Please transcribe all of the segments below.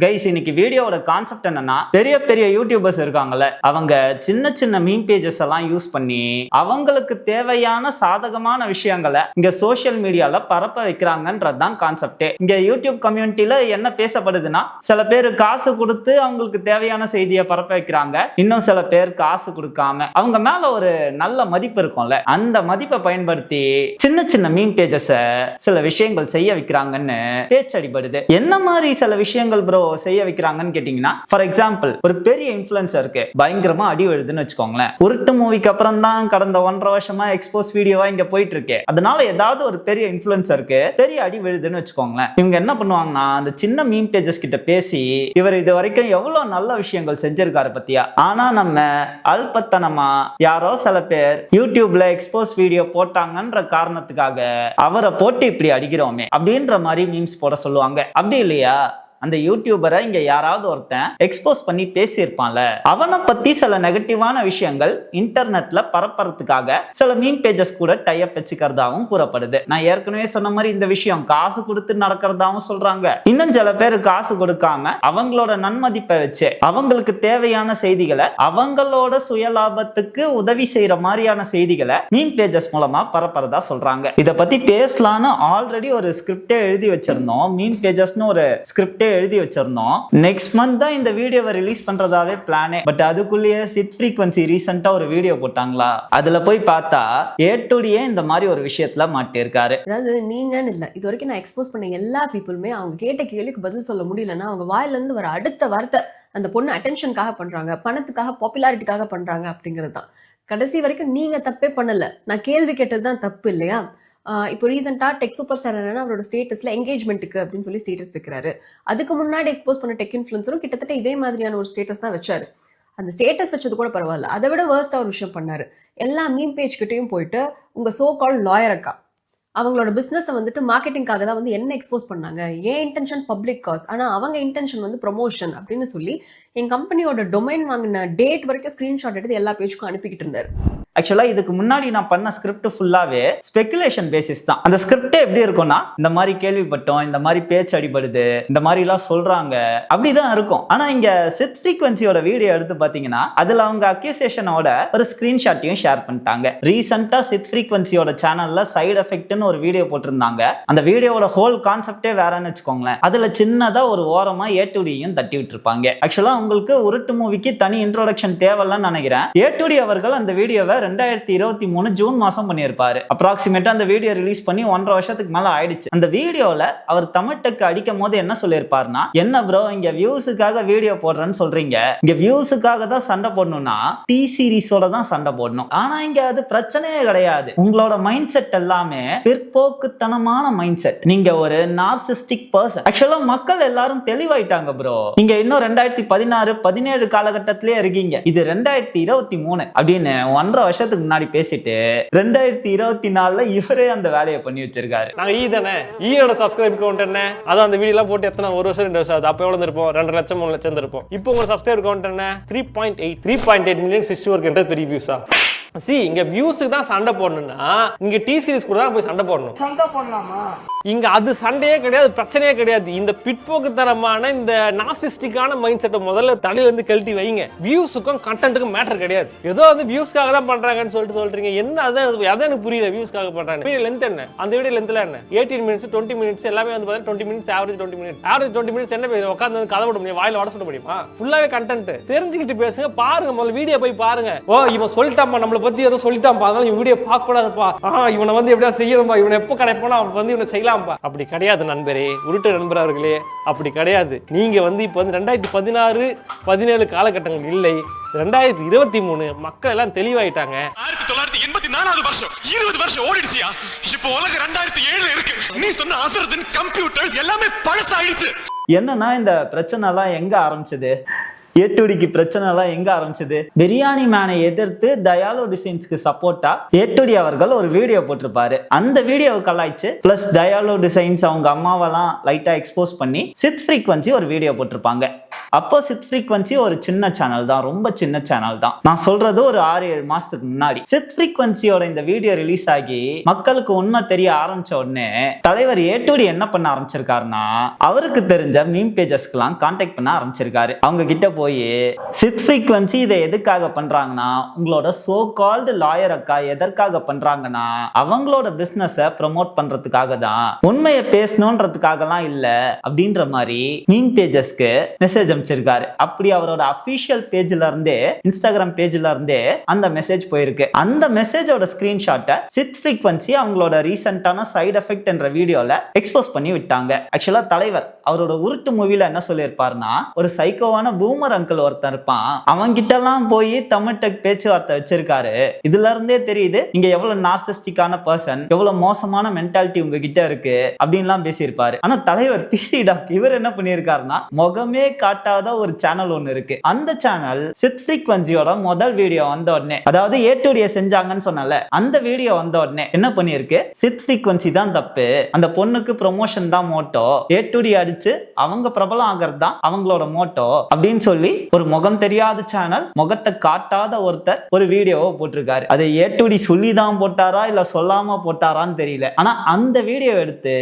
Guys, இன்னைக்கு வீடியோவோட concept என்னன்னா, பெரிய பெரிய யூடியூபர்ஸ் இருக்காங்கல்ல, அவங்க சின்ன சின்ன மீம் பேஜஸ் எல்லாம் யூஸ் பண்ணி அவங்களுக்கு தேவையான சாதகமான விஷயங்களை இங்க சோசியல் மீடியால பரப்ப வைக்கிறாங்கன்றதுதான் கான்செப்ட். இங்க யூடியூப் கம்யூனிட்டியில என்ன பேசப்படுதுன்னா, சில பேர் காசு கொடுத்து அவங்களுக்கு தேவையான செய்தியை பரப்ப வைக்கிறாங்க, இன்னும் சில பேர் காசு கொடுக்காம அவங்க மேல ஒரு நல்ல மதிப்பு இருக்கும்ல, அந்த மதிப்பை பயன்படுத்தி சின்ன சின்ன மீம் பேஜஸ் சில விஷயங்கள் செய்ய வைக்கிறாங்கன்னு பேச்சடிபடுது. என்ன மாதிரி சில விஷயங்கள் ப்ரோ செய்ய வைக்கிறாங்கன்னு கேட்டீங்கன்னா, ஃபார் எக்ஸாம்பிள் ஒரு பெரிய இன்ஃப்ளூயன்சருக்கு பயங்கரமா அடி எழுதுன்னு வச்சுக்கோங்களேன். உருட்டு மூவிக்கு அப்புறம் தான் கடந்த 1.5 வருஷமா எக்ஸ்போஸ் வீடியோவா இங்க போயிட்டு இருக்கு. அதனால ஏதாவது ஒரு பெரிய இன்ஃப்ளூயன்சருக்கு பெரிய அடி விழுதுன்னு வச்சுக்கோங்களேன். இவங்க என்ன பண்ணுவாங்கன்னா, அந்த சின்ன மீம் பேஜஸ் கிட்ட பேசி, இவர் இது வரைக்கும் எவ்வளவு நல்ல விஷயங்கள் செஞ்சிருக்காரு பத்தியா, ஆனா நம்ம அல்பத்தனமா யாரோ சில பேர் யூடியூப்ல எக்ஸ்போஸ் வீடியோ போட்டாங்கன்ற காரணத்துக்காக அவரை போட்டு இப்படி அடிக்கிறோமே அப்படின்ற மாதிரி மீம்ஸ் போட சொல்லுவாங்க. அப்படி இல்லையா, அந்த யூடியூபரை இங்க யாராவது ஒருத்தன் எக்ஸ்போஸ் பண்ணி பேசியிருப்பான்ல, அவனை பத்தி சில நெகட்டிவான விஷயங்கள் இன்டர்நெட்ல பரப்புறதுக்காக சில மீம் பேஜஸ் கூட டைப் வச்சுக்கிறதாவும் கூறப்படுது. நான் ஏற்கனவே சொன்ன மாதிரி இந்த விஷயம் காசு கொடுத்து நடக்கிறதாவும் சொல்றாங்க. இன்னும் சில பேர் காசு கொடுக்காம அவங்களோட நன்மதிப்பை வச்சு அவங்களுக்கு தேவையான செய்திகளை, அவங்களோட சுயலாபத்துக்கு உதவி செய்யற மாதிரியான செய்திகளை மீம் பேஜஸ் மூலமா பரப்புறதா சொல்றாங்க. இதை பத்தி பேசலான்னு ஆல்ரெடி ஒரு ஸ்கிரிப்டே எழுதி வச்சிருந்தோம். மீம் பேஜஸ்னு ஒரு ஸ்கிரிப்டே எழுதி வச்சிருந்தோம். நெக்ஸ்ட் மந்த் தான் இந்த வீடியோவை ரிலீஸ் பண்றதாவே பிளானே. பட் அதுக்குள்ளேயே சித் ஃப்ரீக்வன்சி ரீசெண்டா ஒரு வீடியோ போட்டாங்களா, அதுல போய் பார்த்தா ஏட்டுடியே இந்த மாதிரி ஒரு விஷயத்துல மாட்டிருக்காரு. அதாவது நீங்கன்னு இல்ல, இது வரைக்கும் நான் எக்ஸ்போஸ் பண்ண எல்லா பீப்புளுமே அவங்க கேட்ட கேள்விக்கு பதில் சொல்ல முடியலன்னா அவங்க வாயில இருந்து வர அடுத்த வார்த்தை அந்த பொண்ணு அட்டென்ஷனுக்காக பண்றாங்க, பணத்துக்காக, பாப்புலாரிட்டிக்காக பண்றாங்க அப்படிங்கிறது தான். கடைசி வரைக்கும் நீங்க தப்பே பண்ணல, நான் கேள்வி கேட்டது தான் தப்பு இல்லையா? இப்போ ரீசெண்டாக டெக் சூப்பர் ஸ்டார் என்னன்னா அவரோட ஸ்டேட்டஸ்ல என்கேஜ்மெண்ட்டுக்கு அப்படின்னு சொல்லி ஸ்டேட்டஸ் வைக்கிறாரு. அதுக்கு முன்னாடி எக்ஸ்போஸ் பண்ண டெக் இன்ஃப்ளூயன்சரும் கிட்டத்தட்ட இதே மாதிரியான ஒரு ஸ்டேட்டஸ் தான் வச்சாரு. அந்த ஸ்டேட்டஸ் வச்சது கூட பரவாயில்ல, அதை விட வேர்ஸ்டா ஒரு விஷயம் பண்ணாரு. எல்லா மீம் பேஜ் கிட்டையும் போயிட்டு உங்க சோ கால் லாயர் அக்கா அவங்களோட பிசினஸை வந்துட்டு மார்க்கெட்டிங்காக தான் வந்து என்ன எக்ஸ்போஸ் பண்ணாங்க, ஏன் இன்டென்ஷன் பப்ளிக் காஸ், ஆனா அவங்க இன்டென்ஷன் வந்து ப்ரொமோஷன் அப்படின்னு சொல்லி என் கம்பெனியோட டொமைன் வாங்கின டேட் வரைக்கும் ஸ்கிரீன்ஷாட் எடுத்து எல்லா பேஜுக்கும் அனுப்பிக்கிட்டு இருந்தாரு. ஆக்சுவலா இதுக்கு முன்னாடி நான் பண்ண ஸ்கிரிப்ட் ஃபுல்லாவே ஸ்பெகுலேஷன் பேசிஸ் தான். அந்த ஸ்கிரிப்டே எப்படி இருக்கும்னா, இந்த மாதிரி கேள்விப்பட்டோம், இந்த மாதிரி பேச்சு அடிபடுது, இந்த மாதிரி எல்லாம் சொல்றாங்க, அப்படிதான் இருக்கும். ஆனா இங்க சித் ஃப்ரீக்வன்சியோட வீடியோ எடுத்து பாத்தீங்கன்னா அதுல அவங்க அக்யூசேஷனோட ஒரு ஸ்கிரீன்ஷாட்டையும் ஷேர் பண்ணிட்டாங்க. ரீசெண்டா சித் ஃப்ரீக்வன்சியோட சேனல்ல சைடு எஃபெக்ட்னு ஒரு வீடியோ போட்டிருந்தாங்க. அந்த வீடியோவோட ஹோல் கான்செப்டே வேறன்னு வச்சுக்கோங்களேன். அதுல சின்னதா ஒரு ஓரமா ஏட்டுடியும் தட்டி விட்டுருப்பாங்க. ஆக்சுவலா உங்களுக்கு உருட்டு மூவிக்கு தனி இன்ட்ரோடக்ஷன் தேவையில்லைன்னு நினைக்கிறேன். ஏட்டுடி அவர்கள் அந்த வீடியோவை 2023 ஜூன் மாசம் பண்ணியிருப்பாரு. அப்ராக்சிமேட்டா அந்த வீடியோ ரிலீஸ் பண்ணி 1.5 வருஷத்துக்கு மேல ஆயிடுச்சு. அந்த வீடியோல அவர் தமிழ் டெக் அடிக்கும் போது என்ன சொல்லியிருப்பாருன்னா, என்ன ப்ரோ இங்க வியூஸுக்காக வீடியோ போடுறேன்னு சொல்றீங்க, இங்க வியூஸுக்காக தான் சண்டை போடணும்னா டி சீரிஸோட தான் சண்டை போடணும். ஆனா இங்க அது பிரச்சனையே கிடையாது. உங்களோட மைண்ட் செட் எல்லாமே பிற்போக்குத்தனமான மைண்ட் செட். நீங்க ஒரு நார்சிஸ்டிக் பர்சன். ஆக்சுவலா மக்கள் எல்லாரும் தெளிவாயிட்டாங்க ப்ரோ. நீங்க இன்னும் 2016, 17 காலகட்டத்திலே இருக்கீங்க. இது 2023 அப்படின்னு 1.5 வருஷத்துக்கு முன்னாடி பேசிட்டு 2024 இவரே அந்த வேலையை பண்ணி வச்சிருக்காரு. நாங்க தானே ஈயோட சப்ஸ்கிரைப் கவுண்ட் என்ன, அதான் அந்த வீடியோ எல்லாம் போட்டு எத்தனை 1 வருஷம் 2 வருஷம் ஆகுது. அப்ப எவ்வளவு இருப்போம்? 2 லட்சம் 3 லட்சம் இருப்போம். இப்போ உங்க சப்ஸ்கிரைப் கவுண்ட் என்ன? 3.8 மில்லியன் 60 ஒர்க் பெரிய வியூஸா? இங்க வியூஸுக்கு தான் சண்டை போடணும்னா இங்க டி சீரிஸ் கூட தான் போய் சண்டை போடணும். சண்டை போடலாமா? இங்க அது சண்டையே கிடையாது, பிரச்சனையே கிடையாது. இந்த பிற்போக்குத்தனமான இந்த நார்சிஸ்டிக்கான மைண்ட் செட்டை முதல்ல தலையில இருந்து கழட்டி வைங்க. வியூஸுக்கும் கண்டென்ட்டுக்கும் மேட்டர் கிடையாது. ஏதோ வந்து வியூஸ்க்காக தான் பண்றாங்கன்னு சொல்றீங்க. என்ன அதான் எனக்கு புரியல. வியூஸ்க்காக பண்றாங்க. வீடியோ லென்த் என்ன? அந்த வீடியோ லென்த்ல என்ன? 18 மினிட்ஸ் 20 மினிட்ஸ் எல்லாமே வந்து பார்த்தா 20 மினிட்ஸ் ஆவரேஜ் 20 மினிட்ஸ் என்ன பேச உட்காந்து கதை விட முடியும், வாயில வட சொல்ல முடியுமா? ஃபுல்லாவே கண்டென்ட் தெரிஞ்சுக்கிட்டு பேசுங்க. பாருங்க, முதல்ல வீடியோ போய் பாருங்க. ஓ இவன் சொல்லிட்டாமா, நம்மளை பத்தி ஏதோ சொல்லிட்டான், அதனால இவன் வீடியோ பார்க்க கூடாதுப்பா, இவனை வந்து எப்படியா செய்யணும்பா, இவனை எப்போ கிடைப்போனா அவன் வந்து இவனை செய்யலாம்பா. அப்படி கிடையாது நண்பரே, உருட்டு நண்பர்களே, அப்படி கிடையாது. நீங்க வந்து இப்போ வந்து 2016, 17 காலகட்டங்கள் இல்லை, 2023 மக்கள் எல்லாம் தெளிவாயிட்டாங்க. 1984 வருஷம் 20 வருஷம் ஓடிடுச்சியா? இப்போ உலகம் 2007 இருக்கு. நீ சொன்ன அசர்தன் கம்ப்யூட்டர் எல்லாமே பழசாயிடுச்சு. என்னன்னா இந்த பிரச்சனை எல்லாம் எங்க ஆரம்பிச்சது? ஏட்டுடிக்கு பிரச்சனை எல்லாம் எங்க ஆரம்பிச்சது? பிரியாணி மேனை எதிர்த்து தயாலு டிசைன்ஸ்க்கு சப்போர்ட்டா ஏட்டுடி அவர்கள் ஒரு வீடியோ போட்டிருப்பாரு. அந்த வீடியோவை கலாய்ச்சு பிளஸ் தயாலு டிசைன்ஸ் அவங்க அம்மாவெல்லாம் லைட்டா எக்ஸ்போஸ் பண்ணி சித் ஃப்ரீக்வன்சி ஒரு வீடியோ போட்டிருப்பாங்க. அப்போ சித் ஃப்ரீக்வன்சி ஒரு சின்ன சேனல் தான், ரொம்ப சின்ன சேனல் தான். நான் சொல்றது ஒரு 6-7 மாசத்துக்கு முன்னாடி சித் ஃப்ரீக்வன்சியோட இந்த வீடியோ ரிலீஸ் ஆகி மக்களுக்கு உண்மை தெரிய ஆரம்பிச்ச உடனே தலைவர் A2D என்ன பண்ண ஆரம்பிச்சிருக்காருன்னா, அவருக்கு தெரிஞ்ச மீம் பேஜஸ்க்கெல்லாம் கான்டாக்ட் பண்ண ஆரம்பிச்சிருக்காரு. அவங்க கிட்ட போய் சித் ஃப்ரீக்வன்சி இதை எதுக்காக பண்றாங்கன்னா, உங்களோட சோ கால்டு லாயர் அக்கா எதற்காக பண்றாங்கன்னா அவங்களோட பிசினஸ ப்ரமோட் பண்றதுக்காக தான், உண்மையை பேசணும்ன்றதுக்காகலாம் இல்ல அப்படின்ற மாதிரி மீம் பேஜஸ்க்கு மெசேஜ் அனுப்பிச்சிருக்காரு. அப்படி அவரோட அபிஷியல் பேஜ்ல இருந்தே, இன்ஸ்டாகிராம் பேஜ்ல இருந்தே அந்த மெசேஜ் போயிருக்கு. அந்த மெசேஜோட ஸ்கிரீன்ஷாட்டை சித் ஃப்ரீக்வன்சி அவங்களோட ரீசெண்டான சைடு எஃபெக்ட் என்ற வீடியோல எக்ஸ்போஸ் பண்ணி விட்டாங்க. ஆக்சுவலா தலைவர் அவரோட உருட்டு மூவில என்ன சொல்லியிருப்பாருன்னா, ஒரு சைக்கோவான பூமர் அங்கிள் ஒருத்தன் இருப்பான், அவங்க கிட்ட எல்லாம் போய் தமிழ் டெக் பேச்சுவார்த்தை வச்சிருக்காரு. இதுல இருந்தே தெரியுது நீங்க எவ்வளவு நார்சிஸ்டிக்கான பர்சன், எவ்வளவு மோசமான மென்டாலிட்டி உங்ககிட்ட இருக்கு அப்படின்லாம் பேசியிருப்பாரு. ஆனா தலைவர் பிசி டாக் இவர் என்ன பண்ணியிருக்காருன்னா, முகமே காட்டாத ஒரு சேனல் ஒண்ணு இருக்கு. அந்த சேனல் சித் ஃப்ரீக்வன்சியோட முதல் வீடியோ வந்த உடனே, அதாவது A2D செஞ்சாங்கன்னு சொன்னல, அந்த வீடியோ வந்த உடனே என்ன பண்ணிருக்கு, சித் ஃப்ரீக்வன்சி தான் தப்பு, அந்த பொண்ணுக்கு ப்ரொமோஷன் தான் மோட்டோ, A2D அடிச்சு அவங்க பிரபலம் ஆகிறது தான் அவங்களோட மோட்டோ அப்படின்னு சொல்லி ஒரு முகம் தெரியாத சேனல், முகத்தை காட்டாத ஒருத்தர் ஒரு வீடியோவை போட்டிருக்காரு. அதை A2D சொல்லி தான் போட்டாரா இல்ல சொல்லாம போட்டாரான்னு தெரியல. ஆனா அந்த வீடியோ எடுத்து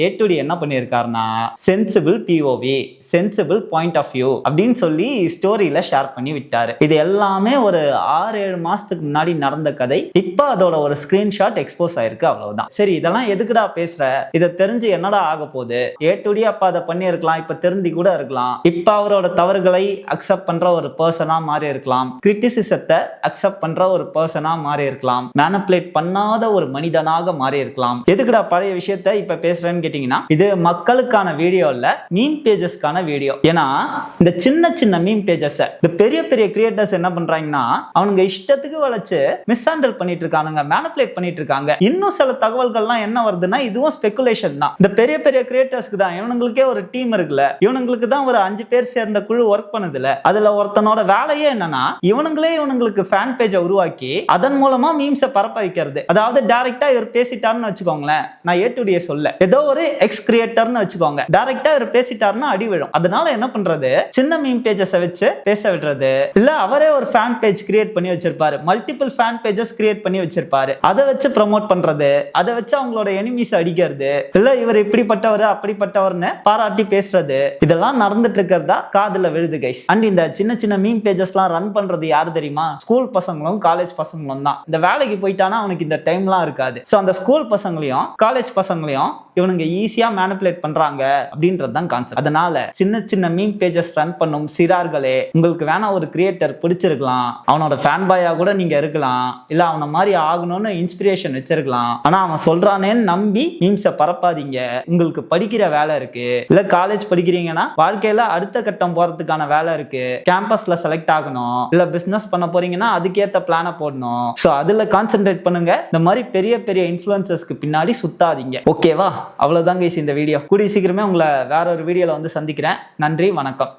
A2D என்ன பண்ணியிருக்காருன்னா, sensible POV, sensible point of view அப்படின்னு சொல்லி ஸ்டோரியில ஷேர் பண்ணி விட்டாரு. இது எல்லாமே ஒரு 6-7 மாசத்துக்கு முன்னாடி நடந்த கதை. இப்ப அதோட ஒரு ஸ்கிரீன்ஷாட் எக்ஸ்போஸ் ஆயிருக்கு, அவ்வளவுதான். சரி, இதெல்லாம் எதுக்குடா பேசுற, இதை தெரிஞ்சு என்னடா ஆக போகுது, A2D அப்ப அதை பண்ணி இருக்கலாம், இப்ப திருந்தி கூட இருக்கலாம், இப்ப அவரோட தவறுகளை அக்செப்ட் பண்ற ஒரு பர்சனா மாறி இருக்கலாம், கிரிட்டிசிசத்தை அக்செப்ட் பண்ற ஒரு பர்சனா மாறி இருக்கலாம், மேனிபுலேட் பண்ணாத ஒரு மனிதனாக மாறி இருக்கலாம். எதுக்குடா பழைய விஷயத்தை இப்ப பேசுறேன்னு கேட்டீங்கன்னா, இது மக்களுக்கான வீடியோ இல்ல, மீம் பேஜஸ்க்கான வீடியோ. ஏன்னா இந்த சின்ன சின்ன மீம் பேஜஸ் இந்த பெரிய பெரிய கிரியேட்டர்ஸ் என்ன பண்றாங்கன்னா, அவனுங்க இஷ்டத்துக்கு வளைச்சு மிஸ்ஹேண்டில் பண்ணிட்டு இருக்கானுங்க, மேனிபுலேட் பண்ணிட்டு இருக்காங்க. இன்னும் சில தகவல்கள்லாம் என்ன வருதுன்னா, இதுவும் ஸ்பெகுலேஷன் தான். இந்த பெரிய பெரிய கிரியேட்டர்ஸ்க்கு தான், இவனுங்களுக்கே ஒரு டீம் இருக்குல்ல, இவனுங்களுக்கு தான் ஒரு 5 பேர் சேர்ந்த குழு ஒர்க் பண்ணுதுல, அதுல ஒருத்தனோட வேலையே என்னன்னா, இவனுங்களுக்கு ஃபேன் பேஜை உருவாக்கி அதன் மூலமா மீம்ஸை பரப்ப வைக்கிறது. அதாவது டைரக்டா இவர் பேசிட்டாருன்னு வச்சுக்கோங்களேன், நான் A2D சொல்ல, ஏதோ ஒரு எக்ஸ் கிரியேட்டர்னு வச்சுக்கோங்க, டைரக்டா இவர் பேசிட்டாருன்னா அடி விழும். அதனால என்ன பண்றது, சின்ன மீம் பேஜஸ் வச்சு பேச விடுறது, இல்ல அவரே ஒரு ஃபேன் பேஜ் கிரியேட் பண்ணி வச்சிருப்பாரு, மல்டிபிள் ஃபேன் பேஜஸ் கிரியேட் பண்ணி வச்சிருப்பாரு, அதை வச்சு ப்ரோமோட் பண்றது, அதை வச்சு அவங்களோட எனிமீஸ் அடிக்கிறது, இல்ல இவர் இப்படிப்பட்டவர் அப்படிப்பட்டவர்னு பாராட்டி பேசுறது, இதெல்லாம் நடந்துட்டு இருக்கிறதா காதுல விழுது கைஸ். அண்ட் இந்த சின்ன சின்ன மீம் பேஜஸ்லாம் ரன் பண்றது யாரு தெரியுமா, ஸ்கூல் பசங்களும் காலேஜ் பசங்களும் தான். இந்த வேலைக்கு போயிட்டானா அவனுக்கு இந்த டைம்லாம் இருக்காது. சோ அந்த ஸ்கூல் பசங்களையும் காலேஜ் பசங்களையும் இவனுங்க ஈஸியா மேனிபுலேட் பண்றாங்க அப்படின்றது தான் கான்செப்ட். அதனால சின்ன சின்ன மீம் பேஜஸ் ரன் பண்ணும் சிறார்களே, உங்களுக்கு வேணா ஒரு கிரியேட்டர் பிடிச்சிருக்கலாம், அவனோட ஃபேன் பாயா கூட நீங்க இருக்கலாம், இல்ல அவனை மாதிரி ஆகணும்னு இன்ஸ்பிரேஷன் வச்சிருக்கலாம். ஆனா அவன் சொல்றானேன்னு நம்பி மீம்ஸை பரப்பாதீங்க. உங்களுக்கு படிக்கிற வேலை இருக்கு, இல்ல காலேஜ் படிக்கிறீங்கன்னா வாழ்க்கையில அடுத்த கட்டம் போறதுக்கான வேலை இருக்கு, கேம்பஸ்ல செலக்ட் ஆகணும், இல்ல பிசினஸ் பண்ண போறீங்கன்னா அதுக்கேத்த பிளான போடணும். சோ அதுல கான்சென்ட்ரேட் பண்ணுங்க. இந்த மாதிரி பெரிய பெரிய இன்ஃப்ளூயன்சர்ஸ்க்கு பின்னாடி சுத்தாதீங்க. ஓகேவா? அவ்வளவுதான் கைஸ் இந்த வீடியோ. கூடிய சீக்கிரமே உங்களை வேற ஒரு வீடியோல வந்து சந்திக்கிறேன். நன்றி, வணக்கம்.